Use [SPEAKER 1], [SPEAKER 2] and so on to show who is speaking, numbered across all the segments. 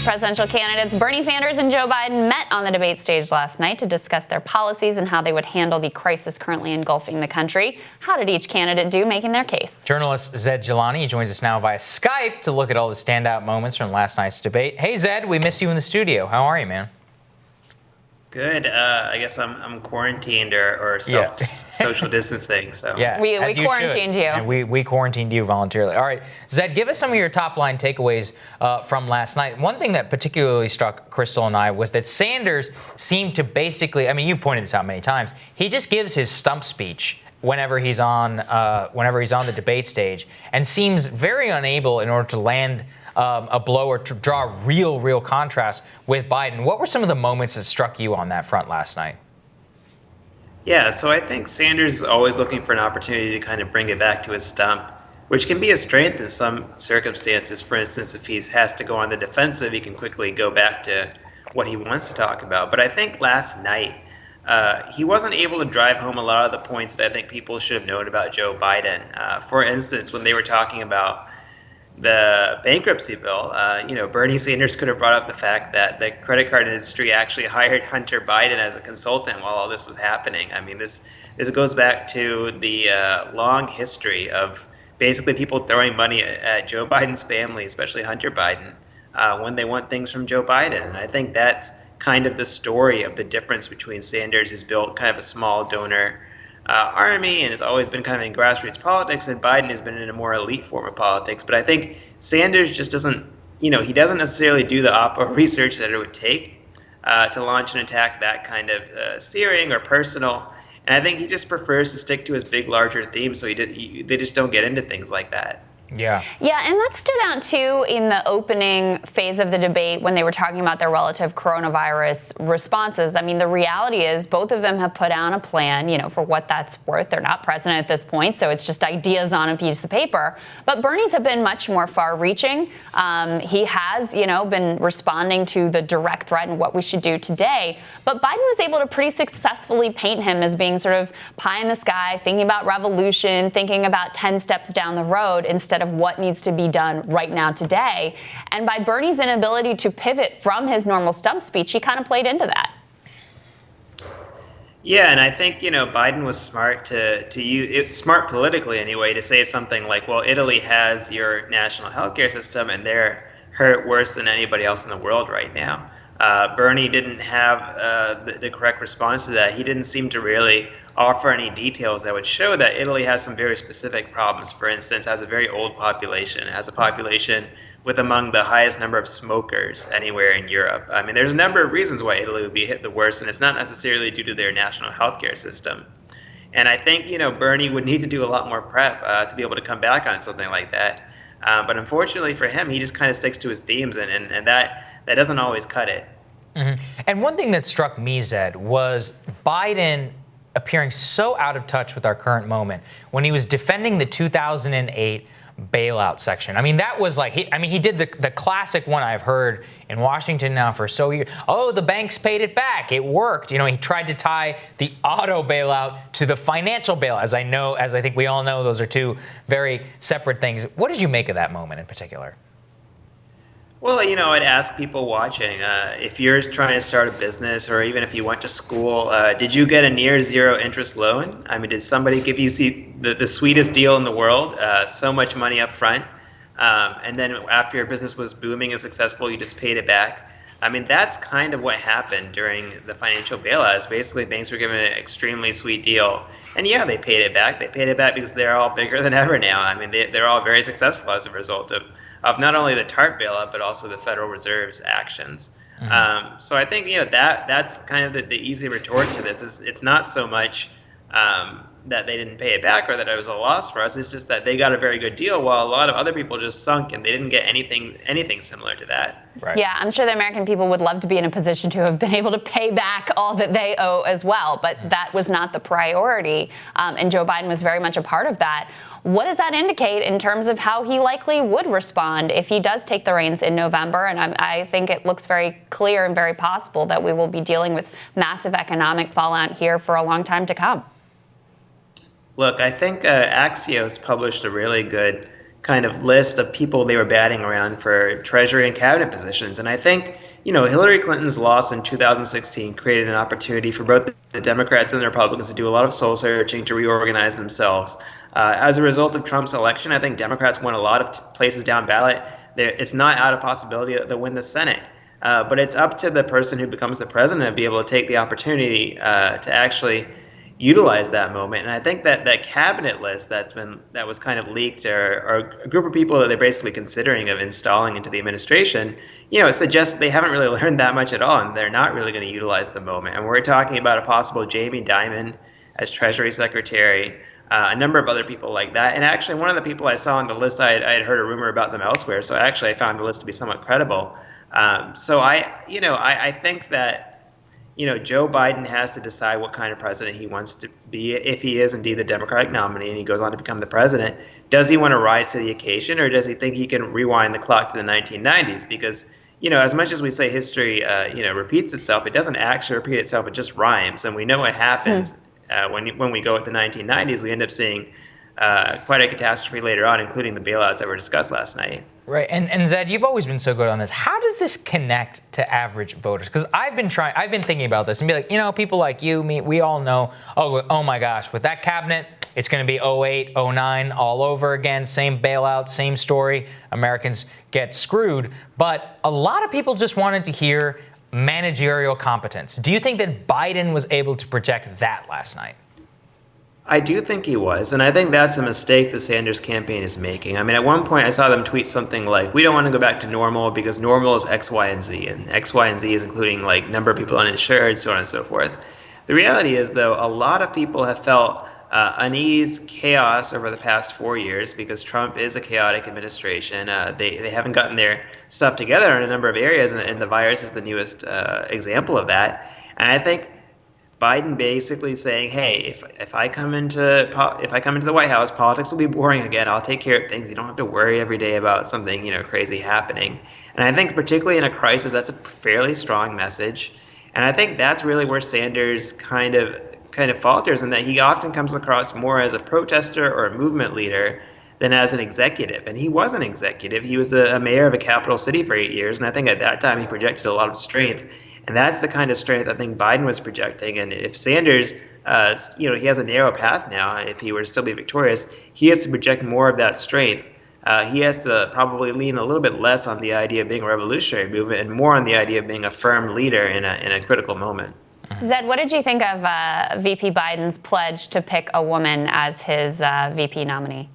[SPEAKER 1] presidential candidates Bernie Sanders and Joe Biden met on the debate stage last night to discuss their policies and how they would handle the crisis currently engulfing the country. How did each candidate do making their case?
[SPEAKER 2] Journalist Zaid Jilani joins us now via Skype to look at all the standout moments from last night's debate. Hey, Zaid, we miss you in the studio. How are you, man?
[SPEAKER 3] Good. I guess I'm quarantined or social distancing. So
[SPEAKER 2] yeah,
[SPEAKER 1] we quarantined you.
[SPEAKER 2] And we quarantined you voluntarily. All right, Zaid, give us some of your top line takeaways from last night. One thing that particularly struck Crystal and I was that Sanders seemed to basically, I mean, you've pointed this out many times, he just gives his stump speech whenever he's on the debate stage and seems very unable in order to land a blow or to draw a real contrast with Biden. What were some of the moments that struck you on that front last night?
[SPEAKER 3] Yeah, so I think Sanders is always looking for an opportunity to kind of bring it back to his stump, which can be a strength in some circumstances. For instance, if he has to go on the defensive, he can quickly go back to what he wants to talk about. But I think last night, he wasn't able to drive home a lot of the points that I think people should have known about Joe Biden. For instance, when they were talking about the bankruptcy bill, Bernie Sanders could have brought up the fact that the credit card industry actually hired Hunter Biden as a consultant while all this was happening. I mean, this goes back to the long history of basically people throwing money at Joe Biden's family, especially Hunter Biden, when they want things from Joe Biden. And I think that's kind of the story of the difference between Sanders, who's built kind of a small donor army and has always been kind of in grassroots politics, and Biden has been in a more elite form of politics. But I think Sanders just doesn't, he doesn't necessarily do the oppo research that it would take to launch an attack that kind of searing or personal. And I think he just prefers to stick to his big, larger theme, so they just don't get into things like that.
[SPEAKER 2] Yeah,
[SPEAKER 1] and that stood out, too, in the opening phase of the debate when they were talking about their relative coronavirus responses. I mean, the reality is both of them have put out a plan, for what that's worth. They're not president at this point, so it's just ideas on a piece of paper. But Bernie's have been much more far-reaching. He has, been responding to the direct threat and what we should do today. But Biden was able to pretty successfully paint him as being sort of pie in the sky, thinking about revolution, thinking about 10 steps down the road instead of what needs to be done right now today. And by Bernie's inability to pivot from his normal stump speech, he kind of played into that.
[SPEAKER 3] Yeah, and I think, Biden was smart to use smart politically anyway, to say something like, well, Italy has your national healthcare system and they're hurt worse than anybody else in the world right now. Bernie didn't have the correct response to that. He didn't seem to really offer any details that would show that Italy has some very specific problems. For instance, has a very old population, has a population with among the highest number of smokers anywhere in Europe. I mean, there's a number of reasons why Italy would be hit the worst, and it's not necessarily due to their national healthcare system. And I think, Bernie would need to do a lot more prep to be able to come back on something like that. But unfortunately for him, he just kind of sticks to his themes, and that doesn't always cut it.
[SPEAKER 2] Mm-hmm. And one thing that struck me, Zed, was Biden appearing so out of touch with our current moment when he was defending the 2008 bailout section. I mean, that was like, he did the classic one I've heard in Washington now for so years. Oh, the banks paid it back. It worked. He tried to tie the auto bailout to the financial bailout. As I think we all know, those are two very separate things. What did you make of that moment in particular?
[SPEAKER 3] Well, I'd ask people watching, if you're trying to start a business or even if you went to school, did you get a near zero interest loan? I mean, did somebody give you the sweetest deal in the world, so much money up front, and then after your business was booming and successful, you just paid it back? I mean, that's kind of what happened during the financial bailout. Is basically banks were given an extremely sweet deal. And yeah, they paid it back. They paid it back because they're all bigger than ever now. I mean, they're all very successful as a result of not only the TARP bailout, but also the Federal Reserve's actions. Mm-hmm. So I think, that's kind of the easy retort to this. Is it's not so much that they didn't pay it back or that it was a loss for us. It's just that they got a very good deal while a lot of other people just sunk and they didn't get anything similar to that.
[SPEAKER 1] Right. Yeah, I'm sure the American people would love to be in a position to have been able to pay back all that they owe as well, but that was not the priority, and Joe Biden was very much a part of that. What does that indicate in terms of how he likely would respond if he does take the reins in November? And I think it looks very clear and very possible that we will be dealing with massive economic fallout here for a long time to come.
[SPEAKER 3] Look, I think Axios published a really good kind of list of people they were batting around for Treasury and cabinet positions. And I think, Hillary Clinton's loss in 2016 created an opportunity for both the Democrats and the Republicans to do a lot of soul searching, to reorganize themselves. As a result of Trump's election, I think Democrats won a lot of places down ballot. It's not out of possibility that they'll win the Senate. But it's up to the person who becomes the president to be able to take the opportunity to actually utilize that moment. And I think that cabinet list that was kind of leaked, or a group of people that they're basically considering of installing into the administration, it suggests that they haven't really learned that much at all, and they're not really going to utilize the moment. And we're talking about a possible Jamie Dimon as Treasury Secretary, a number of other people like that. And actually, one of the people I saw on the list, I had heard a rumor about them elsewhere, so actually I found the list to be somewhat credible. So I think that Joe Biden has to decide what kind of president he wants to be. If he is indeed the Democratic nominee and he goes on to become the president, does he want to rise to the occasion, or does he think he can rewind the clock to the 1990s? Because as much as we say history repeats itself, it doesn't actually repeat itself. It just rhymes, and we know what happens when we go with the 1990s. We end up seeing quite a catastrophe later on, including the bailouts that were discussed last night.
[SPEAKER 2] Right, and Zaid, you've always been so good on this. How does this connect to average voters? Because I've been thinking about this and be like, people like you, me, we all know, oh my gosh, with that cabinet, it's going to be 08, 09 all over again, same bailout, same story. Americans get screwed. But a lot of people just wanted to hear managerial competence. Do you think that Biden was able to project that last night?
[SPEAKER 3] I do think he was, and I think that's a mistake the Sanders campaign is making. I mean, at one point I saw them tweet something like, we don't want to go back to normal because normal is X, Y, and Z, and X, Y, and Z is including like number of people uninsured, so on and so forth. The reality is, though, a lot of people have felt unease, chaos over the past 4 years because Trump is a chaotic administration. They haven't gotten their stuff together in a number of areas, and the virus is the newest example of that. And I think Biden basically saying, hey, if I come into the White House, politics will be boring again. I'll take care of things. You don't have to worry every day about something crazy happening. And I think particularly in a crisis, that's a fairly strong message. And I think that's really where Sanders kind of falters, in that he often comes across more as a protester or a movement leader than as an executive. And he was an executive. He was a mayor of a capital city for 8 years, and I think at that time he projected a lot of strength. And that's the kind of strength I think Biden was projecting. And if Sanders, he has a narrow path now. If he were to still be victorious, he has to project more of that strength. He has to probably lean a little bit less on the idea of being a revolutionary movement and more on the idea of being a firm leader in a critical moment.
[SPEAKER 1] Zed, what did you think of VP Biden's pledge to pick a woman as his VP nominee?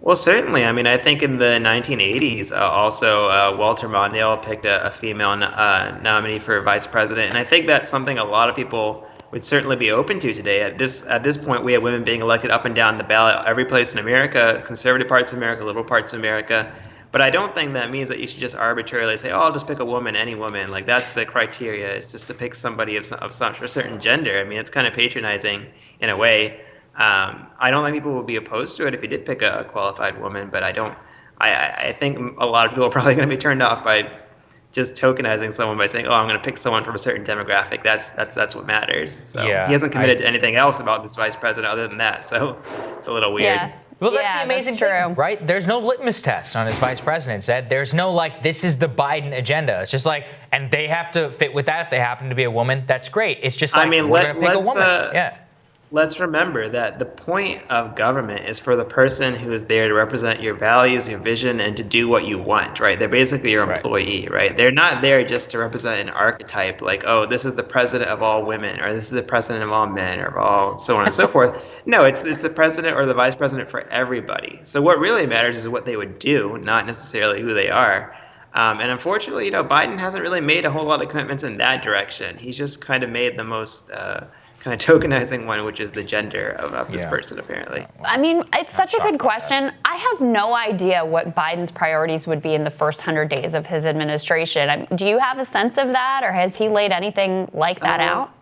[SPEAKER 3] Well, certainly. I mean, I think in the 1980s, also Walter Mondale picked a female nominee for vice president, and I think that's something a lot of people would certainly be open to today. At this point, we have women being elected up and down the ballot, every place in America, conservative parts of America, liberal parts of America. But I don't think that means that you should just arbitrarily say, I'll just pick a woman, any woman. Like, that's the criteria. It's just to pick somebody of some a certain gender. I mean, it's kind of patronizing in a way. I don't think people would be opposed to it if he did pick a qualified woman, but I think a lot of people are probably going to be turned off by just tokenizing someone by saying, I'm going to pick someone from a certain demographic. That's what matters. So he hasn't committed to anything else about this vice president other than that. So it's a little weird.
[SPEAKER 1] Yeah.
[SPEAKER 2] Well, that's the amazing thing, right? There's no litmus test on his vice president. There's no this is the Biden agenda. It's just and they have to fit with that. If they happen to be a woman, that's great. It's just we're going to pick a woman.
[SPEAKER 3] Let's remember that the point of government is for the person who is there to represent your values, your vision, and to do what you want, right? They're basically your employee, right? They're not there just to represent an archetype like, this is the president of all women, or this is the president of all men, or of all so on and so forth. No, it's the president or the vice president for everybody. So what really matters is what they would do, not necessarily who they are. And unfortunately, Biden hasn't really made a whole lot of commitments in that direction. He's just kind of made the most kind of tokenizing one, which is the gender of this person, apparently.
[SPEAKER 1] I mean, it's such a good question. I have no idea what Biden's priorities would be in the first 100 days of his administration. Do you have a sense of that, or has he laid anything like that out?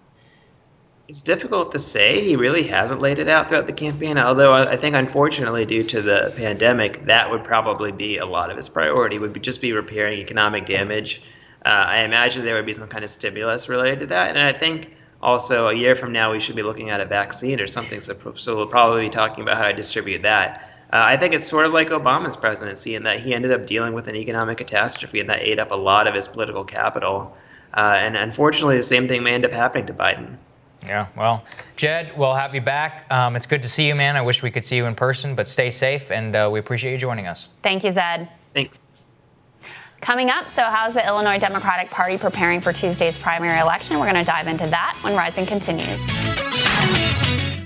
[SPEAKER 3] It's difficult to say. He really hasn't laid it out throughout the campaign, although I think, unfortunately, due to the pandemic, that would probably be a lot of his priority, would just be repairing economic damage. I imagine there would be some kind of stimulus related to that, and I think also, a year from now, we should be looking at a vaccine or something, so we'll probably be talking about how to distribute that. I think it's sort of like Obama's presidency in that he ended up dealing with an economic catastrophe and that ate up a lot of his political capital. And unfortunately, the same thing may end up happening to Biden.
[SPEAKER 2] Yeah, well, Jed, we'll have you back. It's good to see you, man. I wish we could see you in person, but stay safe, and we appreciate you joining us.
[SPEAKER 1] Thank you, Zaid.
[SPEAKER 3] Thanks.
[SPEAKER 1] Coming up, so how's the Illinois Democratic Party preparing for Tuesday's primary election? We're going to dive into that when Rising continues.